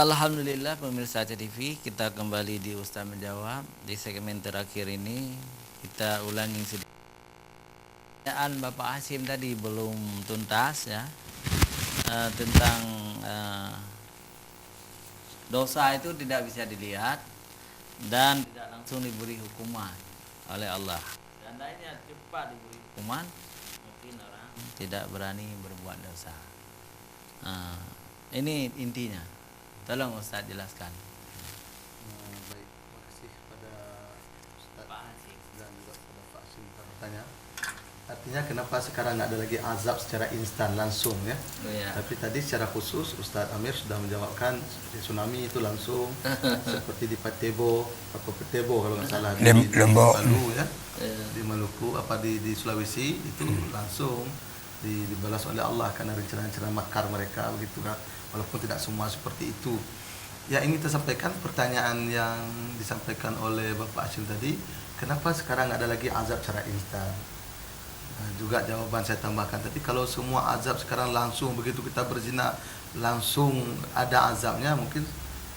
Alhamdulillah pemirsa TV, kita kembali di Ustaz Menjawab. Di segmen terakhir ini kita ulangi sedikit. Pertanyaan Bapak Hasim tadi belum tuntas ya, tentang dosa itu tidak bisa dilihat dan tidak langsung diberi hukuman oleh Allah. Seandainya cepat diberi hukuman, mungkin orang tidak berani berbuat dosa. Ini intinya. Tolong Ustaz jelaskan. Baik, terima kasih kepada Ustaz Pak Hasim dan juga kepada Pak Hasim bertanya. Artinya kenapa sekarang nggak ada lagi azab secara instan langsung ya? Ya. Tapi tadi secara khusus Ustaz Amir sudah menjawabkan seperti tsunami itu langsung, seperti di Patebo kalau nggak salah di Lombok. Palu ya, di Maluku di Sulawesi itu langsung dibalas oleh Allah karena rencana-rencana makar mereka begitu kan. Walaupun tidak semua seperti itu. Ya, ingin kita sampaikan pertanyaan yang disampaikan oleh Bapak Hashim tadi, kenapa sekarang ada lagi azab secara instan? Juga jawaban saya tambahkan tadi, kalau semua azab sekarang langsung begitu kita berzina langsung ada azabnya, mungkin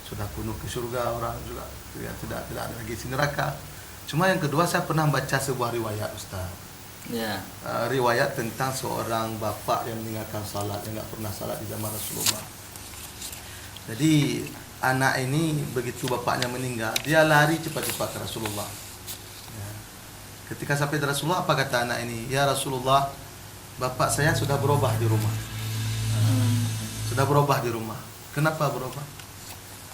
sudah penuh ke surga orang juga, tidak ada lagi di neraka. Cuma yang kedua, saya pernah baca sebuah riwayat Ustaz. Ya. Riwayat tentang seorang bapak yang meninggalkan salat, yang nggak pernah salat di zaman Rasulullah. Jadi anak ini begitu bapaknya meninggal, dia lari cepat-cepat ke Rasulullah. Ya. Ketika sampai ke Rasulullah, apa kata anak ini? Ya Rasulullah, bapak saya sudah berubah di rumah. Sudah berubah di rumah. Kenapa berubah?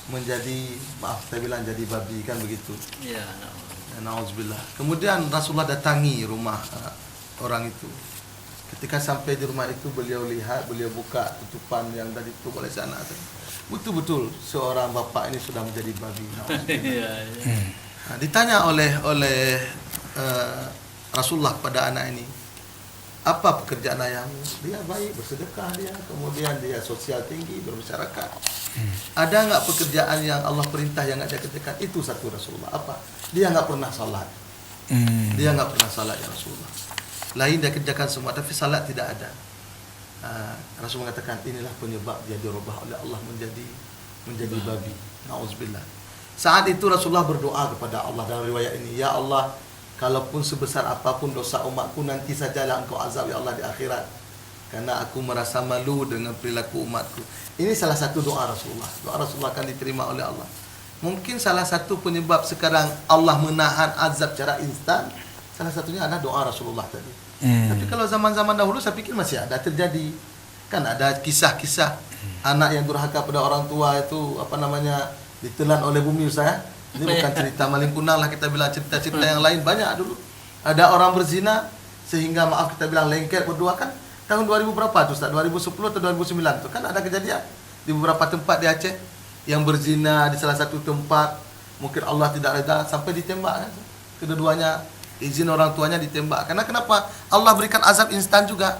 Menjadi, maaf saya bilang jadi babi kan begitu. Ya. Nauzubillah. Kemudian Rasulullah datangi rumah orang itu. Ketika sampai di rumah itu, beliau buka tutupan yang tadi ditutup oleh si anak tadi. Betul-betul seorang bapak ini sudah menjadi babi. Nah, ditanya oleh Rasulullah pada anak ini, apa pekerjaan ayahmu? Dia baik, bersedekah dia, kemudian dia sosial tinggi, bermasyarakat. Ada nggak pekerjaan yang Allah perintah yang nggak dia kerjakan? Itu satu Rasulullah. Apa? Dia nggak pernah salat. Dia nggak pernah salat ya Rasulullah. Lain dia kerjakan semua, tapi salat tidak ada. Rasul mengatakan inilah penyebab dia dirubah oleh Allah menjadi babi. Nauzubillah. Saat itu Rasulullah berdoa kepada Allah dalam riwayat ini, ya Allah, kalaupun sebesar apapun dosa umatku, nanti sajalah engkau azab ya Allah di akhirat, karena aku merasa malu dengan perilaku umatku. Ini salah satu doa Rasulullah. Doa Rasulullah akan diterima oleh Allah. Mungkin salah satu penyebab sekarang Allah menahan azab secara instan, salah satunya adalah doa Rasulullah tadi. Tapi kalau zaman-zaman dahulu saya pikir masih ada terjadi. Kan ada kisah-kisah anak yang durhaka pada orang tua itu ditelan oleh bumi Ustaz. Ini bukan cerita maling kunang lah, kita bilang cerita-cerita yang lain banyak dulu. Ada orang berzina sehingga maaf kita bilang lengket berdua kan. Tahun 2000 berapa tuh Ustaz? 2010 atau 2009 tuh kan ada kejadian di beberapa tempat di Aceh yang berzina di salah satu tempat. Mungkin Allah tidak reda sampai ditembak kan. Kedua-duanya izin orang tuanya ditembak. Karena kenapa? Allah berikan azab instan juga.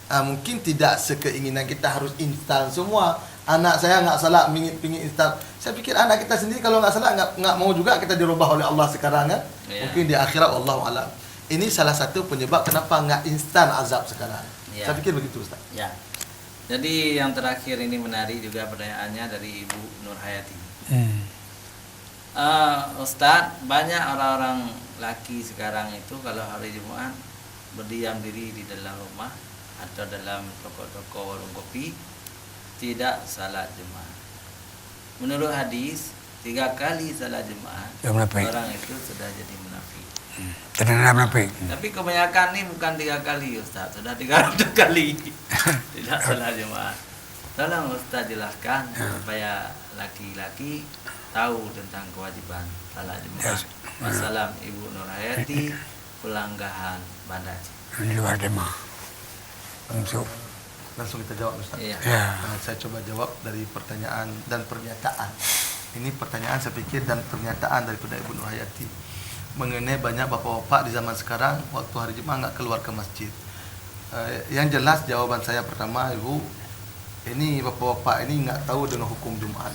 Mungkin tidak sekeinginan kita harus instan semua. Anak saya nggak salah pingin instan. Saya pikir anak kita sendiri kalau nggak salah nggak mau juga kita dirubah oleh Allah sekarang kan. Mungkin di akhirat wallahu alam. Ini salah satu penyebab kenapa nggak instan azab sekarang. Saya pikir begitu Ustaz. Ya. Jadi yang terakhir ini menarik juga pertanyaannya dari Ibu Nur Hayati. Ustadz, banyak orang-orang laki sekarang itu kalau hari Jumat berdiam diri di dalam rumah atau dalam toko-toko warung kopi, tidak salat Jumat. Menurut hadis, 3 kali salat Jumat orang itu sudah jadi munafik. Ternyata munafik. Tapi kebanyakan ini bukan 3 kali Ustaz, sudah 300 kali tidak salat Jumat. Tolong Ustaz jelaskan supaya laki-laki tahu tentang kewajiban salat Jumat. Wassalam, Ibu Nur Hayati, Pelanggahan, Banda Aceh. Luar Demah. Langsung kita jawab Ustaz. Iya. Saya coba jawab dari pertanyaan dan pernyataan. Ini pertanyaan saya pikir dan pernyataan daripada Ibu Nur Hayati mengenai banyak bapak-bapak di zaman sekarang waktu hari Jumat nggak keluar ke masjid. Yang jelas jawaban saya pertama, Ibu, Ini bapak-bapak ini nggak tahu dengan hukum Jumat.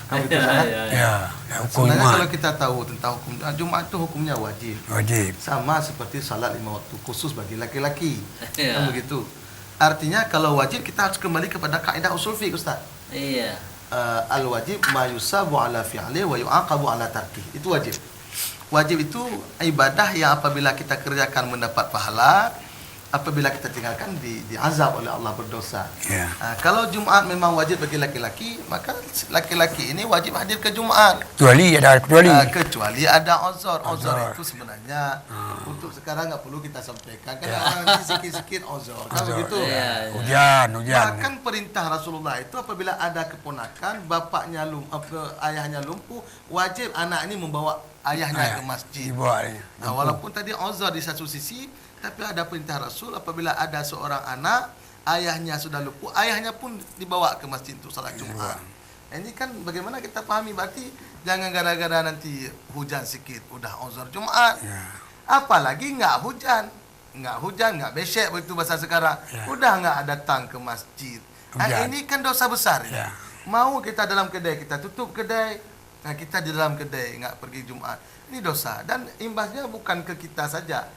Kamu gitu kan? Ya, hukum Sebenarnya Jumat. kalau kita tahu tentang hukum Jumat itu hukumnya wajib. Wajib. Sama seperti salat 5 waktu khusus bagi laki-laki. Ya. Kan begitu. Artinya kalau wajib kita harus kembali kepada kaidah usul fiqh, Ustaz. Iya. Al-wajib ma yusabu ala fi'li wa yu'aqabu ala tarki. Itu wajib. Wajib itu ibadah yang apabila kita kerjakan mendapat pahala, apabila kita tinggalkan diazab oleh Allah berdosa. Ya. Kalau Jumat memang wajib bagi laki-laki, maka laki-laki ini wajib hadir ke Jumat. Kecuali Kecuali ada uzur. Uzur Uzur. itu sebenarnya untuk sekarang nggak perlu kita sampaikan. Karena orang nanti sikit-sikit uzur. Kan Uzur. begitu? Iya. hujan. Bahkan perintah Rasulullah itu apabila ada keponakan, ayahnya lumpuh, wajib anak ini membawa ayahnya ke masjid. Dibawa. Nah, walaupun tadi uzur di satu sisi, tapi ada perintah Rasul apabila ada seorang anak, ayahnya sudah lumpuh, ayahnya pun dibawa ke masjid untuk salat Jumat. Ini kan bagaimana kita pahami, berarti jangan gara-gara nanti hujan sikit udah uzur Jumat. Ya. Apalagi nggak hujan, nggak besek begitu bahasa sekarang. Ya. Udah nggak datang ke masjid. Hujan. Ini kan dosa besar. Ya. Mau kita dalam kedai, kita tutup kedai. Nah, kita di dalam kedai nggak pergi Jumat. Ini dosa dan imbasnya bukan ke kita saja.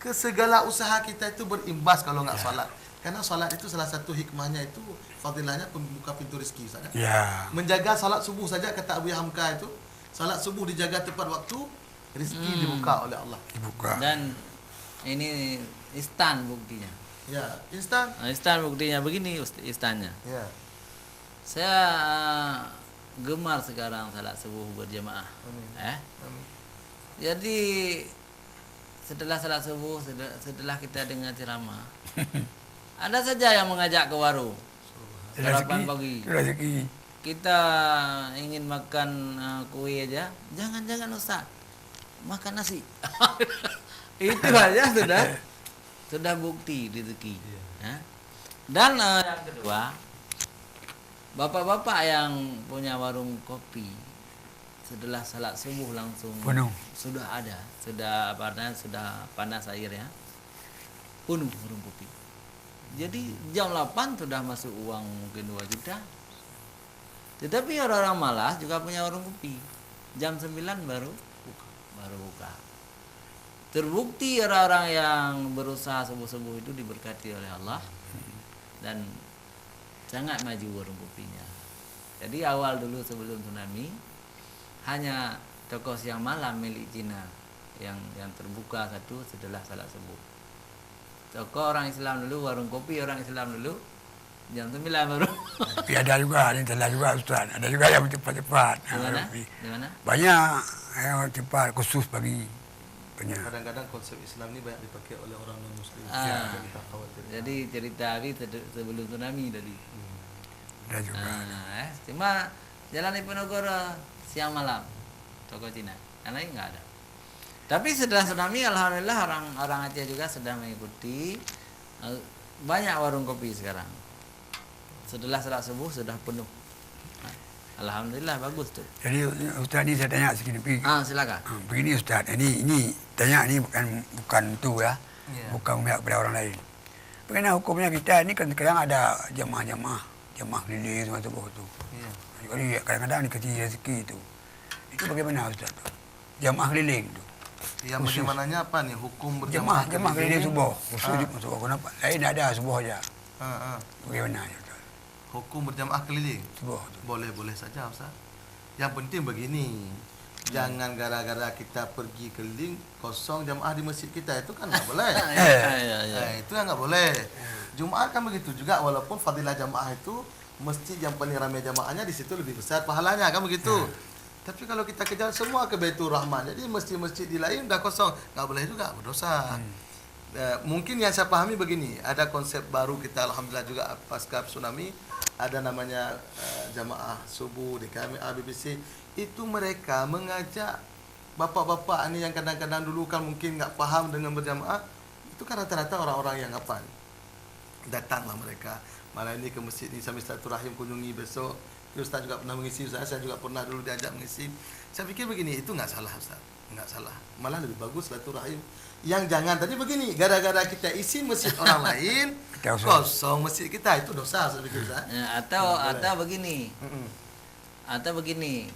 Ke segala usaha kita itu berimbas kalau nggak salat. Karena salat itu salah satu hikmahnya itu fadilahnya pembuka pintu rezeki, Ustaz. Ya. Menjaga salat subuh saja kata Abu Hamka itu, salat subuh dijaga tepat waktu, rezeki dibuka oleh Allah. Dibuka. Dan ini instan buktinya. Ya, instan. Nah, instan buktinya begini instannya. Ya. Saya gemar sekarang salat subuh berjamaah. Amin. Amin. Jadi setelah salat subuh, setelah kita dengar ceramah, ada saja yang mengajak ke warung. Sarapan pagi. Rezeki. Kita ingin makan kue aja, jangan Ustaz, makan nasi. Itu aja sudah bukti rezeki. Ya. Dan yang kedua, bapak-bapak yang punya warung kopi, setelah salat subuh langsung Penuh. sudah panas airnya, penuh warung kopi. Jadi jam 8 sudah masuk uang mungkin 2 juta. Tetapi orang-orang malas juga punya warung kopi. Jam 9 baru buka. Terbukti orang-orang yang berusaha subuh-subuh itu diberkati oleh Allah dan sangat maju warung kopinya. Jadi awal dulu sebelum tsunami hanya toko siang malam milik Cina yang terbuka satu setelah salat subuh. Toko orang Islam dulu, warung kopi orang Islam dulu jam 9 baru. Tapi ada juga, ada yang telah juga Ustaz. Ada juga yang cepat-cepat. Di mana? Banyak yang cepat khusus bagi banyak. Kadang-kadang konsep Islam ini banyak dipakai oleh orang non-muslim. Ah. Jadi tak khawatir. Jadi cerita hari sebelum tsunami tadi. Ada juga. Cuma Jalan Diponegoro siang malam toko Cina, yang lain nggak ada. Tapi setelah tsunami, alhamdulillah orang Aceh juga sudah mengikuti. Banyak warung kopi sekarang. Setelah salat subuh sudah penuh. Alhamdulillah bagus tuh. Jadi Ustaz ni saya tanya sikit. Silakan. Begini Ustaz, ini tanya ni bukan tu ya. Ya. Bukan memihak kepada orang lain. Bagaimana hukumnya kita ni kan kadang ada jemaah keliling semua subuh tu. Ya. Jadi kadang-kadang dikasih rezeki tu. Itu bagaimana Ustaz tu? Jemaah keliling tu. Yang bagaimananya apa nih hukum berjamaah Jemaah keliling subuh. Khusus subuh. Kenapa? Lain ada subuh aja. Bagaimana Ustaz? Hukum berjamaah keliling. Subuh tu. Boleh saja Ustaz. Yang penting begini, jangan gara-gara kita pergi keliling kosong jamaah di masjid kita, itu kan nggak boleh. Itu yang nggak boleh. Jumat kan begitu juga, walaupun fadilah jamaah itu masjid yang paling ramai jamaahnya di situ lebih besar pahalanya kan begitu. Tapi kalau kita kejar semua ke Baitur Rahman, jadi masjid-masjid di lain udah kosong, nggak boleh juga, berdosa. Mungkin yang saya pahami begini, ada konsep baru kita alhamdulillah juga pasca tsunami, ada namanya jamaah subuh di kami ABC. Itu mereka mengajak bapak-bapak ini yang kadang-kadang dulu kan mungkin nggak paham dengan berjamaah, itu kan rata-rata orang-orang yang apa? Datanglah mereka malam ini ke masjid ini sambil silaturahim, kunjungi besok. Ustaz juga pernah mengisi, saya juga pernah dulu diajak mengisi. Saya pikir begini, itu nggak salah Ustaz. Enggak salah. Malah lebih bagus silaturahim. Yang jangan tadi begini, gara-gara kita isi masjid orang lain, Kita usah. kosong masjid kita, itu dosa saya pikir, Ustaz. Ya, atau begini. Atau begini.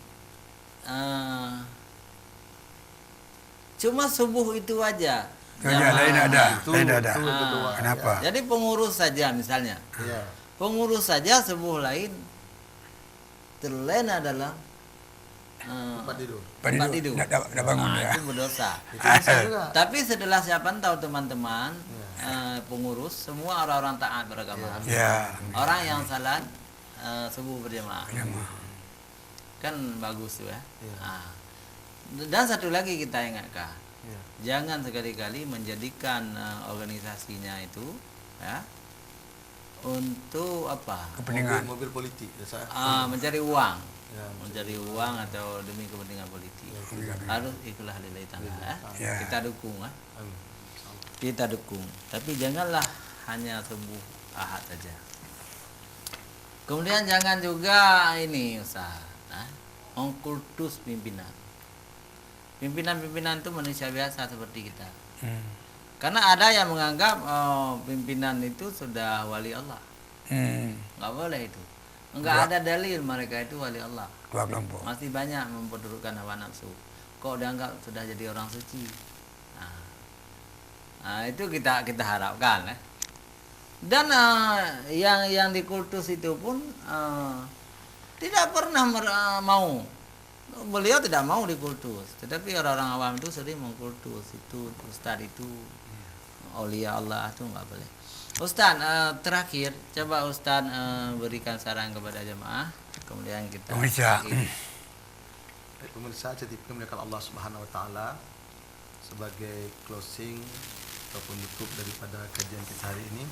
Cuma subuh itu aja. Kerja lain ada. Itu, Lain ada. itu berdoa, Kenapa? Jadi pengurus saja misalnya. Ya. Pengurus saja subuh lain terlena dalam Tempat tidur. tempat tidur. Tidak bangun ya. Itu berdosa. Itu dosa juga. Tapi setelah saya pantau teman-teman pengurus semua orang-orang taat beragama. Ya. Orang yang salat subuh berjamaah. Jamaah. Kan bagus tuh ya. Ya. Dan satu lagi kita ingatkan, Ya. jangan sekali-kali menjadikan organisasinya itu ya untuk apa? Kepentingan. Mobil politik, Ustaz. Mencari uang. Ya, Mencari uang atau demi kepentingan politik. Harus ikhlas lillahi ta'ala. Ya. Kita dukung ya. Amin. Kita dukung. Tapi janganlah hanya subuh ahad saja. Kemudian jangan juga ini Ustaz, mengkultus pimpinan. Pimpinan-pimpinan itu manusia biasa seperti kita. Karena ada yang menganggap pimpinan itu sudah wali Allah. Nggak boleh itu. Enggak ada dalil mereka itu wali Allah. Dua kelompok. Masih banyak memperdurukan hawa nafsu. Kok dianggap sudah jadi orang suci? Nah, itu kita harapkan ya. Dan yang dikultus itu pun tidak pernah mau. Beliau tidak mau dikultus, tetapi orang-orang awam itu sering mengkultus itu ustaz itu aulia Allah itu enggak boleh. Ustaz, terakhir coba Ustaz berikan saran kepada jemaah, kemudian kita Pemirsa. Baik, pemirsa, saya dimuliakan Allah Subhanahu wa taala, sebagai closing ataupun tutup daripada kajian kita hari ini,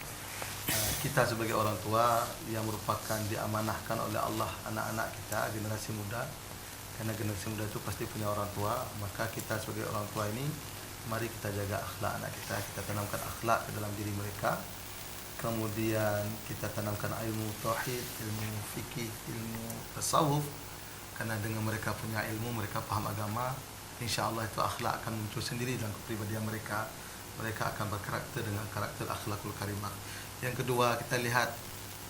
kita sebagai orang tua yang merupakan diamanahkan oleh Allah anak-anak kita, generasi muda, karena generasi muda itu pasti punya orang tua, maka kita sebagai orang tua ini mari kita jaga akhlak anak kita tanamkan akhlak ke dalam diri mereka. Kemudian kita tanamkan ilmu tauhid, ilmu fikih, ilmu tasawuf. Karena dengan mereka punya ilmu, mereka paham agama, insya-Allah itu akhlak akan muncul sendiri dalam kepribadian mereka. Mereka akan berkarakter dengan karakter akhlakul karimah. Yang kedua, kita lihat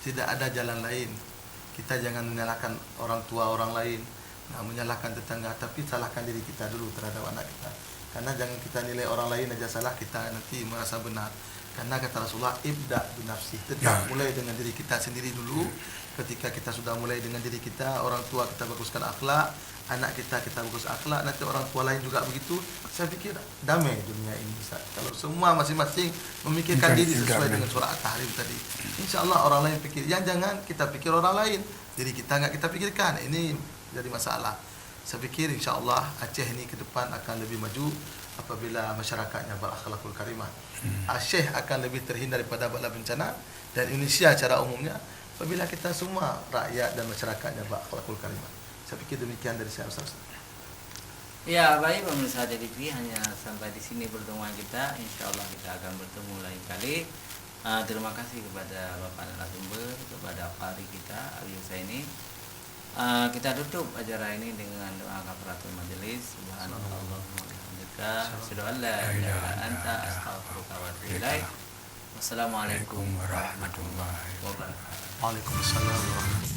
tidak ada jalan lain. Kita jangan menyalahkan orang tua orang lain, menyalahkan tetangga, tapi salahkan diri kita dulu terhadap anak kita. Karena jangan kita nilai orang lain aja salah, kita nanti merasa benar. Karena kata Rasulullah, ibda binafsi, tetap mulai dengan diri kita sendiri dulu. Ketika kita sudah mulai dengan diri kita, orang tua kita baguskan akhlak, anak kita bagus akhlak, nanti orang tua lain juga begitu. Saya pikir damai dunia ini, Ustaz. Kalau semua masing-masing memikirkan diri sesuai dengan surah At-Tahrim tadi, insya-Allah orang lain pikir. Yang jangan kita pikir orang lain, diri kita enggak kita pikirkan. Ini jadi masalah. Saya pikir insya-Allah Aceh ini ke depan akan lebih maju apabila masyarakatnya berakhlakul karimah. Aceh akan lebih terhindar daripada bala bencana, dan Indonesia secara umumnya apabila kita semua rakyat dan masyarakatnya berakhlakul karimah. Saya pikir demikian dari saya, Ustaz. Ya, baik pemirsa TV, hanya sampai di sini pertemuan kita. Insya Allah kita akan bertemu lain kali. Terima kasih kepada Bapak narasumber, kepada Qari kita Abi Husaini. Kita tutup acara ini dengan doa kafaratul majelis. Subhanallah wa bihamdika, asyhadu an la ilaha illa anta, astaghfiruka wa atubu ilaik. Wassalamualaikum warahmatullahi wabarakatuh. Waalaikumsalam warahmatullahi wabarakatuh.